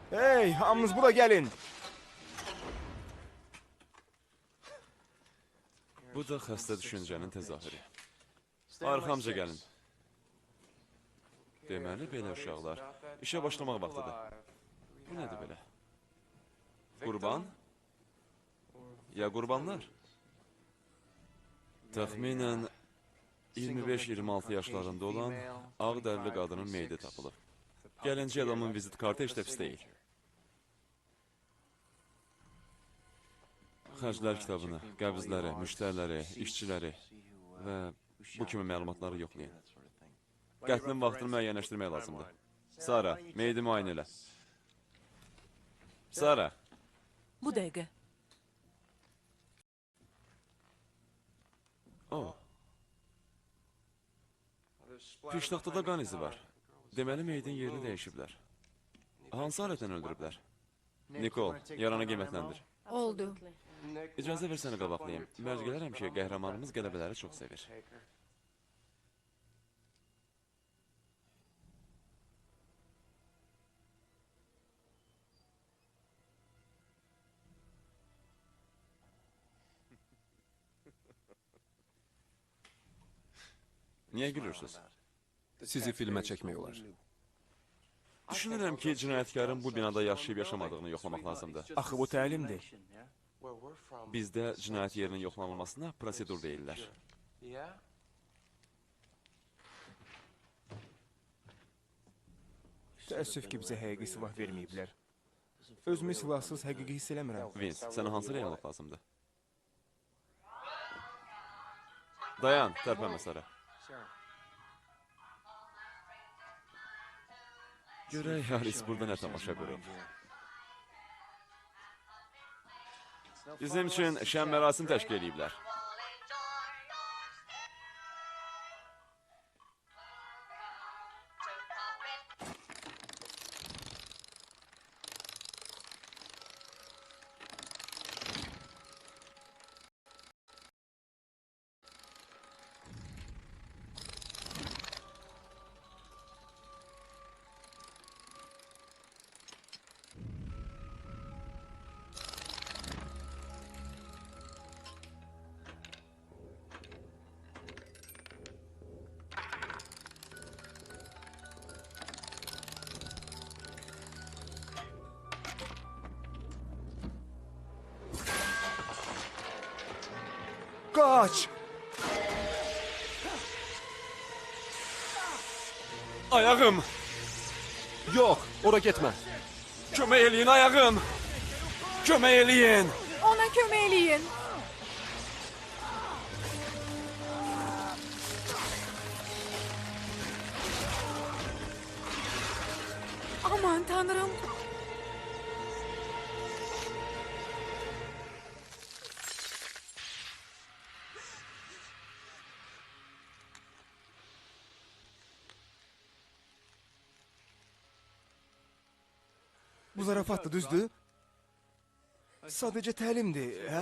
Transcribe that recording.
Hey, hamınız bura gəlin. Bu da xəstə düşüncənin təzahürü. Arxamca gəlin. Deməli, belə uşaqlar. İşə başlamaq vaxtıdır. Bu nədir belə? Qurban? Ya qurbanlar? Təxminən 25-26 yaşlarında olan ağ dərli qadının meyidi tapılıb. Gəlinci adamın vizit kartı heç də pis deyil. Xərclər kitabını, qəbizləri, müştəriləri, işçiləri və bu kimi məlumatları yoxlayın. Qətlin vaxtını müəyyənləşdirmək lazımdır. Sara, meyidi müayinə elə. Sara. Bu dəqiqə. O. Piştaxtada qan izi var. Deməli, meyidin yerini dəyişiblər. Hansı alətlə öldürüblər? Nikol, yaranı qiymətləndir. Oldu. İcazə ver səni qabaqlayayım. Mərcələrəm ki, qəhrəmanımız qələbələri çox sevir. Niyə gülürsünüz? Sizi filmə çəkmək olar. Düşünürəm ki, cinayətkarın bu binada yaşayıb yaşamadığını yoxlamaq lazımdır. Axı bu təlimdir. Bizdə cinayət yerinin yoxlanılmasına prosedur deyirlər. Təəssüf ki, bizə həqiqi silah verməyiblər. Özümü silahsız həqiqi hiss eləmirəm. Vince, sənə hansı realıq lazımdır? Dayan, tərpənmə Sara. Görək, Haris burada nə tamaşa qurub. Bizim üçün şən mərasim təşkil ediblər. Qaç! Ayağım! Yox, ora getmə. Kömək eləyin, ayağım! Kömək eləyin! Ona kömək eləyin. Aman tanrım. Bu zarafatdır, düzdür? Sadəcə təlimdir, hə?